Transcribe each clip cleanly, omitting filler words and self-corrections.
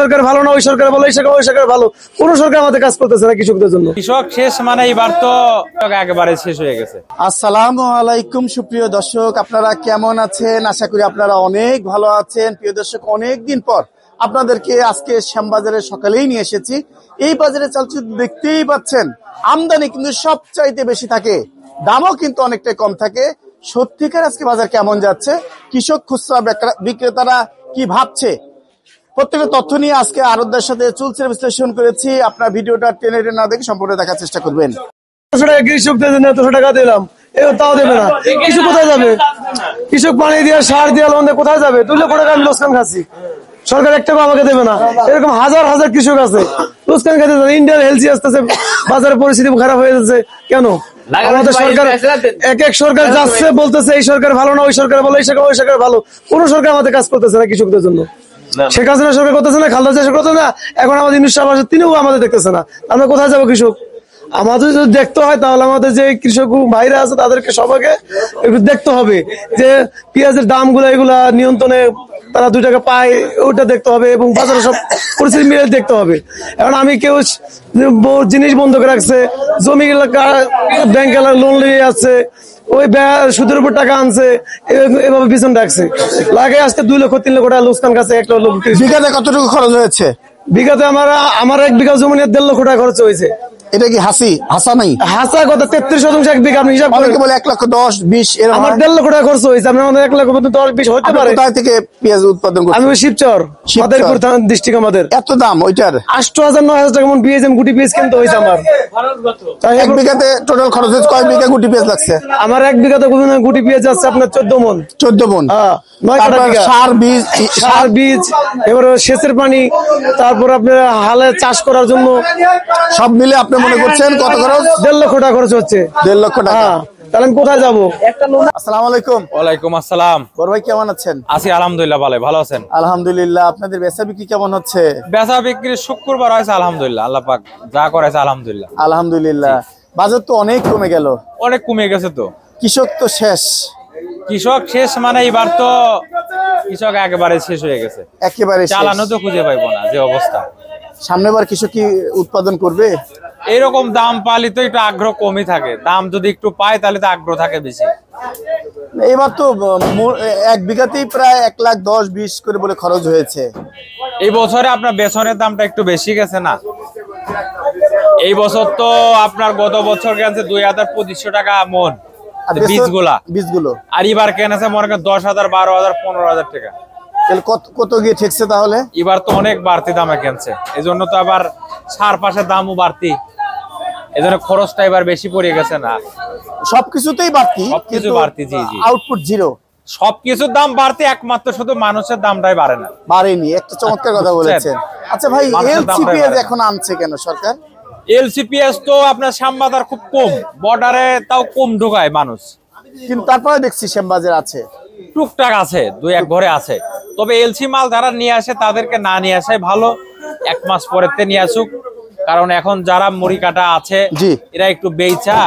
সরকার ভালো না, ওই সরকার ভালো, এই সরকার ওই সরকার ভালো, কোন সরকার আমাদের কাজ করতেছে না কৃষকদের জন্য। কৃষক শেষ মানে এবার তো একেবারে শেষ হয়ে গেছে। আসসালামু আলাইকুম সুপ্রিয় দর্শক, আপনারা কেমন আছেন? আশা করি আপনারা অনেক ভালো আছেন। প্রিয় দর্শক, অনেকদিন পর আপনাদেরকে আজকে শ্যামবাজারের সকালেই নিয়ে এসেছি। এই বাজারে চালচিত্র দেখতেই পাচ্ছেন, আমদানি কিন্তু সবচাইতে বেশি থাকে, দামও কিন্তু অনেকটাই কম থাকে। সত্যিকার আজকে বাজার কেমন যাচ্ছে, কৃষক খুচরা বিক্রেতারা কি ভাবছে, প্রত্যেকের তথ্য নিয়ে আজকে আরবদের সাথে চুলচের বিশ্লেষণ করেছি। আপনার ভিডিওটা টেনে না দেখে সম্পূর্ণ দেখার চেষ্টা করবেন। কৃষকদের জন্য 100 টাকা দিলাম, তাও দেবে না। কৃষক কোথায় যাবে? কৃষক পানি দিয়ে সার দিয়ে লোন দিয়ে কোথায় যাবে? 2 লক্ষ টাকা আমি লোকসান খাচ্ছি, সরকার 1 টাকা আমাকে দেবে না। এরকম হাজার হাজার কৃষক আছে লোকসান খাতে। ইন্ডিয়ান হেলথি আসতেছে, বাজারের পরিস্থিতি খারাপ হয়ে যাচ্ছে কেন? আমাদের সরকার এক এক সরকার যাচ্ছে, বলতেছে এই সরকার ভালো না, ওই সরকার ভালো, এই সরকার ওই সরকার ভালো, কোন সরকার আমাদের কাজ করতেছে না কৃষকদের জন্য। শেখ হাসিনা সরকার করতেছে না, খালেদা জিয়া করতেছে না, এখন আমাদের ইউনূস সাহেব আসে, তিনিও আমাদের দেখতেছে না। আমরা কোথায় যাবো কৃষক? আমাদের যদি দেখতে হয় তাহলে আমাদের যে কৃষক ভাইরা আছে তাদেরকে সবাইকে একটু দেখতে হবে যে পেঁয়াজের দাম গুলা এগুলা নিয়ন্ত্রণে তারা 2 টাকা পায়, ওটা দেখতে হবে এবং বাজারে সব পরিস্থিতি মিলে দেখতে হবে। এখন আমি কেউ জিনিস বন্ধ করে রাখছে, জমি ব্যাংকে লোন নিয়ে যাচ্ছে, ওই সুদের উপর টাকা আনছে, এভাবে পিছন রাখছে, লাগে আজকে 2 লক্ষ 3 লক্ষ টাকা লোকসান কাছে। 1 লক্ষ বিঘাতে কতটুকু খরচ হয়েছে? বিঘাতে আমার 1 বিঘা জমি 1.5 লক্ষ টাকা খরচ হয়েছে। এটা কি হাসা নাই? হাসা কথা 33% 1 বিঘা, আপনি হিসাব করেন। বলে 1 লক্ষ 10 20 এরকম। আমার 1.5 লক্ষ টাকা খরচ হয়েছে, আপনার 1 লক্ষ 10 20 হতে পারে। কোথা থেকে পেঁয়াজ উৎপাদন করছেন? আমি শিবচর মাদারীপুর ডিস্ট্রিক্ট। আমাদের এত দাম ওইটার 8000 9000 টাকা মন পেঁয়াজ, গুটি পেঁয়াজ কিনতে হয়েছে আমার। 1 বিঘাতে টোটাল খরচ হচ্ছে কয় বিঘা গুটি পেঁয়াজ লাগছে? আমার 1 বিঘাতে গুটি পেঁয়াজ আছে আপনার 14 মন। 14 মন। হ্যাঁ, 9 কাঠা সার বীজ, এবার সেচের পানি, তারপর আপনার হালে চাষ করার জন্য সব মিলে আপনি মনে করছেন কত খরচ? 1.5 লক্ষ টাকা খরচ হচ্ছে। 1.5 লক্ষ টাকা। তাহলে আমি কোথায় যাবো? আসসালামু আলাইকুম। ওয়ালাইকুম আসসালাম। বড় ভাই কেমন আছেন? আছি আলহামদুলিল্লাহ, ভালো আছেন? আলহামদুলিল্লাহ। আপনাদের বেচা বিক্রি কেমন হচ্ছে? বেচা বিক্রি শুক্রবার হয়েছে আলহামদুলিল্লাহ, আল্লাহ পাক যা করেছে আলহামদুলিল্লাহ। আলহামদুলিল্লাহ। বাজার তো অনেক কমে গেল, অনেক কমে গেছে তো। কৃষক তো শেষ। কৃষক শেষ মানে এবার তো কৃষক একেবারে শেষ হয়ে গেছে, একেবারে চালানো তো খুঁজে পাইবো না যে অবস্থা। সামনেবার কৃষক কি উৎপাদন করবে? এরকম দাম পালি তো একটু আগ্রহ কমই থাকে, দাম যদি একটু পায় তাহলে তো আগ্রহ থাকে বেশি। এবার তো 1 বিঘাতেই প্রায় 1,10,20 করে বলে খরচ হয়েছে। এই বছরে আপনার বেসনের দামটা একটু বেশি গেছে না? এই বছর তো আপনার গত বছর গেছে 2,2500 টাকা মন বীজগুলো, আর এবার কেনেছে মনে করেন 10,000 12,000 15,000 টাকা। কত গিয়ে ঠেকছে তাহলে? এবার তো অনেক বাড়তি দামে কেনছে, এই জন্য তো আবার সার পাশের দামও বাড়তি, এই জন্য খরচটা এবার বেশি পড়ে গেছে। না সবকিছুতেই বাড়তি, সবকিছু বাড়তি, জি জি, আউটপুট জিরো। সবকিছুর দাম বাড়তি, একমাত্র শুধু মানুষের দামটাই বাড়ে না, বাড়েনি। একটা চমৎকার কথা বলেছেন। আচ্ছা ভাই, এলসিপিএস এখন আনছে কেন সরকার? এলসিপিএস তো আপনার শ্যামবাজার খুব কম, বর্ডারে তাও কম ঢোকায় মানুষ, কিন্তু তারপরে দেখছি শ্যামবাজার আছে, টুকটাক আছে, 2-1 ঘরে আছে। তবে এলসি মাল যারা নিয়ে আসে তাদেরকে না নিয়ে আসাই ভালো, 1 মাস পরেতে নিয়ে আসুক, কারণ এখন যারা মুড়ি কাটা আছে এরা একটু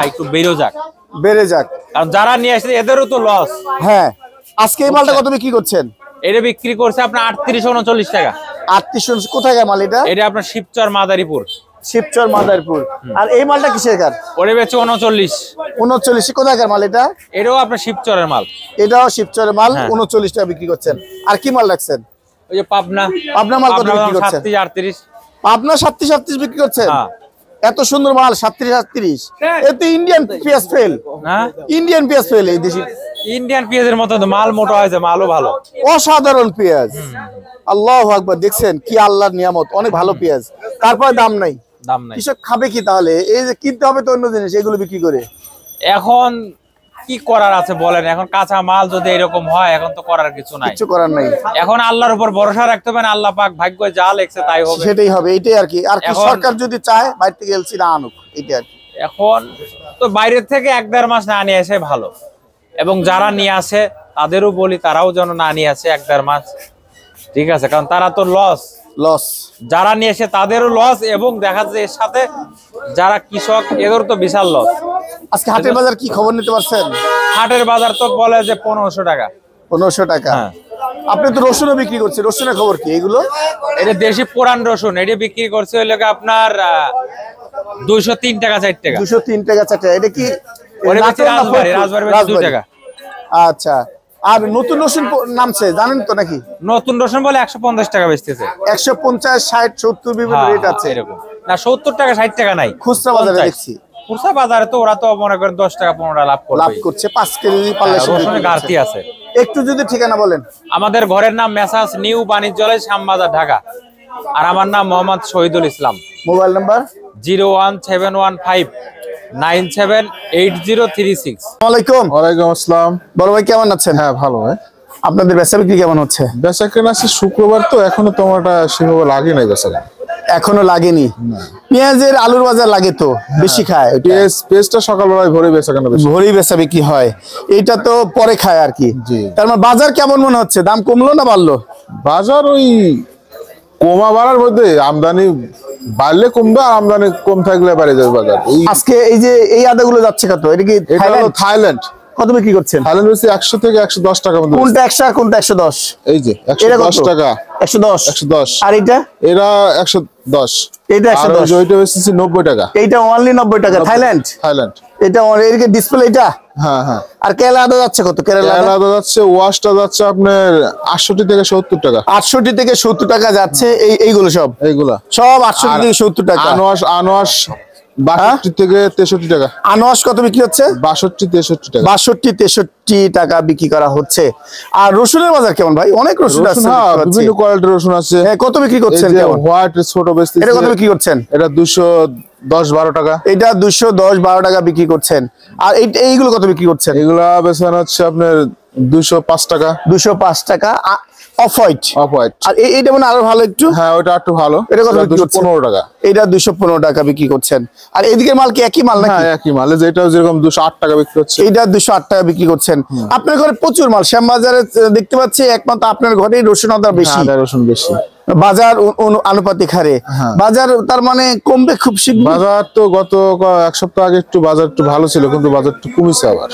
একটু বেড়ে যাক, কারণ যারা নিয়ে আসে এদেরও তো লস। হ্যাঁ, আজকে এই মালটা কত বিক্রি করছেন? এটা বিক্রি করছে আপনার 38-39 টাকা। 38 কোথায় মাল এটা? এটা আপনার শিবচর মাদারীপুর। শিবচর মাদারীপুর। আর এই মালটা কিসের কার? ওরে বেচে 39 কোথায় মাল এটা? এটাও আপনার শিবচরের মাল। এটাও শিবচরের মাল, 39 টাকা বিক্রি করছেন। আর কি মাল রাখছেন? ওই যে পাবনা মাল কত বিক্রি করছেন? 37-38। পাবনা 37-38 বিক্রি করছেন? এত সুন্দর মাল 37-38। এতে ইন্ডিয়ান পেঁয়াজ ফেল। হ্যাঁ, ইন্ডিয়ান পেঁয়াজ ফেল। এই দেশি ইন্ডিয়ান পেঁয়াজের মতো মাল মোটা হয়েছে, মালও ভালো, অসাধারণ পেঁয়াজ। আল্লাহু আকবার, দেখছেন কি আল্লাহর নিয়ামত, অনেক ভালো পেঁয়াজ। তারপরে দাম নাই। কৃষক খাবে কি তাহলে? এই যে কিনতে হবে তো অন্য জিনিস, এগুলো বিক্রি করে এখন কি করার আছে বলেন? এখন কাঁচা মাল যদি এরকম হয়, এখন তো করার কিছু নাই, কিছু করার নাই। এখন আল্লাহর উপর ভরসা রাখতে হবে, আল্লাহ পাক ভাগ্য যা লেখছে তাই হবে, সেটাই হবে। এইটাই আর কি। আর সরকার যদি চায় বাইরে থেকে এলসি না আনুক, এইটাই আর কি। এখন তো বাইরের থেকে 1-1.5 মাস না নিয়ে আসে ভালো, এবং যারা নিয়ে আসে তাদেরও বলি তারাও যেন না নিয়ে আসে 1-1.5 মাস, ঠিক আছে? কারণ তারা তো লস, যারা নিয়ে এসে তাদেরও লস, এবং দেখা যাচ্ছে এর সাথে যারা কৃষক এদের তো বিশাল লস। আজকে হাটের বাজার কি খবর নিতে পারছেন? হাটের বাজার তো বলে যে 1500 টাকা। 1500 টাকা। আপনি তো রসুনও বিক্রি করছেন, রসুনের খবর কি এগুলো? এটা দেশি পুরান রসুন, এটা বিক্রি করছে হইলো আপনার 203 টাকা 4 টাকা। 203 টাকা 4 টাকা। এটা কি ওরে বেশি নাটোর না রাজবাড়ি, ফরিদপুর? রাজবাড়ি বেশি 2 টাকা। আচ্ছা, আর নতুন রসুন নামছে জানেন তো নাকি? নতুন রসুন বলে 150 টাকা বেচতেছে। 150, 60, 70 বিভিন্ন রেট আছে এরকম না, 70 টাকা 60 টাকা নাই খুচরা বাজারে 50 দেখছি। খুচরা বাজারে তো ওরা তো মনে করেন 10 টাকা 15 টাকা লাভ করবে। লাভ করছে 5 কেজি পাল্লা রসুনের ঘাটতি আছে। একটু যদি ঠিকানা বলেন। আমাদের ঘরের নাম মেসাজ নিউ বাণিজ্যালয়, শ্যামবাজার, ঢাকা। আর আমার নাম মোহাম্মদ শহীদুল ইসলাম। Mobile number 01715978036। আসসালামাইকুম। ওয়ালাইকুম আসসালাম। বড় ভাই কেমন আছেন? হ্যাঁ ভালো ভাই। আপনাদের বেচা বিক্রি কেমন হচ্ছে? বেচা কেনা আছে শুক্রবার তো এখনো তোমারটা সেভাবে লাগে নাই বেচা কেনা। এখনো লাগেনি। পেঁয়াজের আলুর বাজার লাগে তো বেশি খায়। পেঁয়াজটা সকালবেলায় ভোরে বেচা কেনা বেশি। ভোরেই বেচা বিক্রি হয়, এটা তো পরে খায় আর কি। জি। তার মানে বাজার কেমন মনে হচ্ছে? দাম কমলো না বাড়লো? বাজার ওই কমা বাড়ার মধ্যে, আমদানি বাড়লে কমবে আর আমদানি কম থাকলে বাড়ে যাবে বাজার। আজকে এই যে এই আদাগুলো যাচ্ছে কত? এটা কি এটা হলো থাইল্যান্ড। কত বিক্রি করছেন? থাইল্যান্ড হচ্ছে 100 থেকে 110 টাকা মধ্যে। কোনটা 100 আর কোনটা 110? এই যে এটা কত? 110 টাকা। 110। 110। আর এটা? এরা 110। এটা আর 110। ওইটা হচ্ছে 90 টাকা। এইটা অনলি 90 টাকা। থাইল্যান্ড। থাইল্যান্ড। এটা এর ডিসপ্লে এটা। হ্যাঁ হ্যাঁ। আর কেরালা আদা যাচ্ছে কত? কেরালা আদা কেরালা যাচ্ছে, ওয়াশটা যাচ্ছে আপনার 68 থেকে 70 টাকা। 68 থেকে 70 টাকা যাচ্ছে। এইগুলো সব এইগুলা সব 68 থেকে 70 টাকা। আনোয়াস 62 থেকে 63 টাকা। আনোয়াস কত বিক্রি হচ্ছে? 62 63 টাকা। 62 63 টাকা বিক্রি করা হচ্ছে। আর রসুনের বাজার কেমন ভাই? অনেক রসুন আছে রসুন, হ্যাঁ, দেখতে পাচ্ছি। বিভিন্ন কোয়ালিটির রসুন আছে। হ্যাঁ, কত বিক্রি করছেন? কেমন? হোয়াইট ছোট বেচতেছে। এটা কত বিক্রি করছেন? এটা 210 12 টাকা। এটা 210 12 টাকা বিক্রি করছেন। আর এইগুলো কত বিক্রি করছেন? এগুলা বেচানো হচ্ছে আপনার 205 টাকা। 205 টাকা। Off white. Off white. আর এইটা মানে আরো ভালো একটু। হ্যাঁ, ওটা একটু ভালো। এটা কত বিক্রি করছেন? 215 টাকা। এটা 215 টাকা বিক্রি করছেন। আর এদিকের মাল কি একই মাল নাকি? হ্যাঁ, একই মাল। যেটাও যেরকম 208 টাকা বিক্রি হচ্ছে। এইটা 208 টাকা বিক্রি করছেন। আপনার ঘরে প্রচুর মাল। শ্যামবাজারে দেখতে পাচ্ছি একমাত্র আপনার ঘরেই রসুন আদা বেশি। হ্যাঁ, রসুন বেশি। বাজার আনুপাতিক হারে বাজার তার মানে কমবে খুব শীঘ্র। বাজার তো গত এক সপ্তাহ আগে একটু বাজার একটু ভালো ছিল, কিন্তু বাজার একটু কমেছে। আবার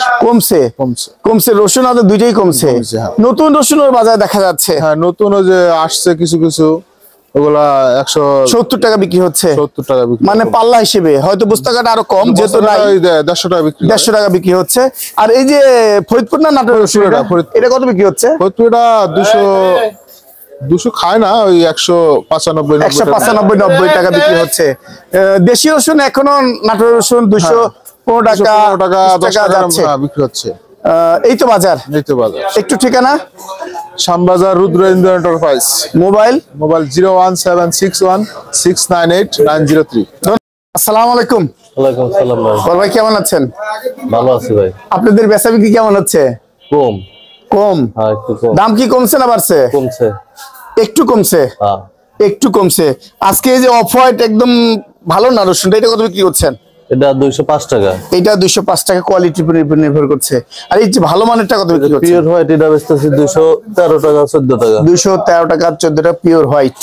কমছে রসুন আদা দুইটাই কমছে। হ্যাঁ। নতুন রসুনের বাজার দেখা যাচ্ছে। হ্যাঁ, নতুন যে আসছে কিছু কিছু, ওগুলা 170 টাকা বিক্রি হচ্ছে। 70 টাকা বিক্রি, মানে পাল্লা হিসেবে হয়তো বস্তাকাটা আরো কম, যেহেতু নাই 150 টাকা বিক্রি। 150 টাকা বিক্রি হচ্ছে। আর এই যে ফরিদপুর না নাটোর রসুন, এটা কত বিক্রি হচ্ছে? ফরিদপুরটা 200 খায় না, ওই 195 195 90 টাকা বিক্রি হচ্ছে। দেশি রসুন এখনো নাটোর রসুন 215 টাকা 10 টাকা যাচ্ছে বিক্রি হচ্ছে। এই তো বাজার। একটু ঠিকানা শ্যামবাজার রুদ্র ইন্দ্র এন্টারপ্রাইজ। মোবাইল 01761698903। আসসালামু আলাইকুম। ওয়ালাইকুম আসসালাম ভাই। বড় ভাই কেমন আছেন? ভালো আছি ভাই। আপনাদের বেচা বিক্রি কেমন হচ্ছে? কম। হ্যাঁ, একটু কম। দাম কি কমছে না বাড়ছে? কমছে। একটু কমছে। হ্যাঁ, একটু কমছে। আজকে এই যে অফ হোয়াইট একদম ভালো না রসুনটা, এটা কত বিক্রি করছেন? এটা 205 টাকা। এটা 205 টাকা, কোয়ালিটির উপর নির্ভর করছে। আর এই যে ভালো মানেরটা কত বিক্রি করছেন? পিওর হোয়াইট এটা বেচতেছি 213 টাকা 14 টাকা। 213 টাকা 14 টাকা পিওর হোয়াইট।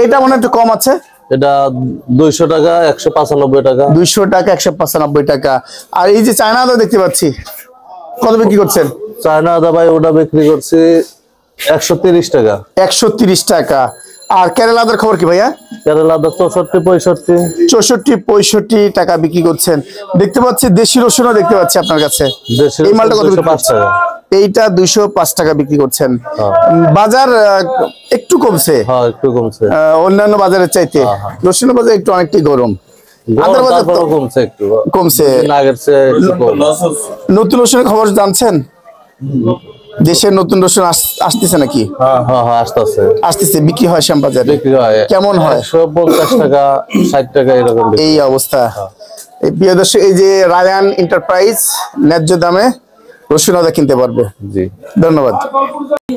এটা মনে একটু কম আছে। এটা 200 টাকা 195 টাকা। 200 টাকা 195 টাকা। আর এই যে চায়না আদা দেখতে পাচ্ছি, কত বিক্রি করছেন? চায়না আদা ভাই ওটা বিক্রি করছি 130 টাকা। 130 টাকা। আর কেরালা আদার খবর কি ভাইয়া? কেরালা আদা 64 65 টাকা বিক্রি করছেন। দেখতে পাচ্ছি দেশি রসুনও দেখতে পাচ্ছি আপনার কাছে। দেশের এই মালটা কত বিক্রি 205 টাকা। এইটা 205 টাকা বিক্রি করছেন। বাজার একটু কমছে। হ্যাঁ, একটু কমছে অন্যান্য বাজারের চাইতে। রসুনের বাজার একটু অনেকটাই গরম। আদার বাজার তো কমছে, একটু কমছে। আগের চেয়ে একটু কম। নতুন রসুনের খবর জানছেন? দেশের নতুন রসুন আসতেছে নাকি? হ্যাঁ হ্যাঁ, আসতেছে। বিক্রি হয় শ্যামবাজারে? বিক্রি হয়। কেমন হয়? 150 টাকা 60 টাকা এরকম। এই অবস্থা। এই প্রিয় দর্শক, এই যে রায়ান এন্টারপ্রাইজ ন্যায্য দামে রসুন আদা কিনতে পারবে। জি, ধন্যবাদ।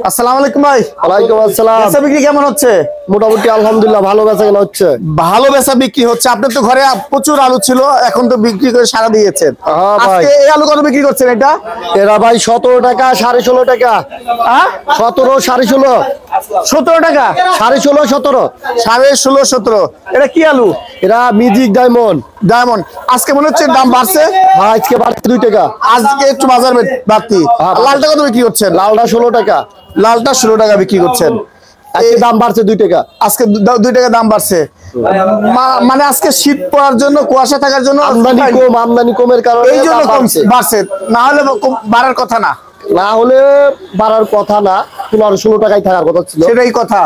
আসসালামু আলাইকুম ভাই। ওয়ালাইকুম আসসালাম। বেচা বিক্রি কেমন হচ্ছে? মোটামুটি আলহামদুলিল্লাহ ভালো বেচাকেনা হচ্ছে। ভালো বেচা বিক্রি হচ্ছে। আপনার তো ঘরে প্রচুর আলু ছিল, এখন তো বিক্রি করে সারা দিয়েছেন। হ্যাঁ ভাই। আজকে এই আলু কত বিক্রি করছেন? এটা এরা ভাই 17 টাকা 16.5 টাকা। 17 16.5। 17 টাকা, 16.5 17। 16.5 17। এটা কি আলু? এরা মিউজিক ডায়মন্ড। ডায়মন্ড। আজকে মনে হচ্ছে দাম বাড়ছে। হ্যাঁ, আজকে বাড়ছে 2 টাকা। আজকে একটু বাজার বাড়তি। লালটা কত বিক্রি করছেন? লালটা 16 টাকা। লালটা 16 টাকা বিক্রি করছেন। আজকে দাম বাড়ছে 2 টাকা। আজকে 2 টাকা দাম বাড়ছে। মানে আজকে শীত পড়ার জন্য, কুয়াশা থাকার জন্য আমদানি কমের কারণে এই জন্য দাম বাড়ছে। বাড়ছে, না হলে বাড়ার কথা না। না হলে বাড়ার কথা না, 15-16 টাকায় থাকার কথা ছিল। সেটাই কথা।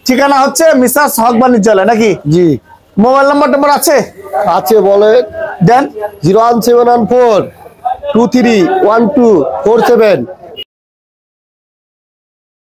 ঠিকানা হচ্ছে মিসাস হক বাণিজ্যালয় নাকি? জি। মোবাইল নাম্বার আছে? আছে, বলে দেন। 01714 231247।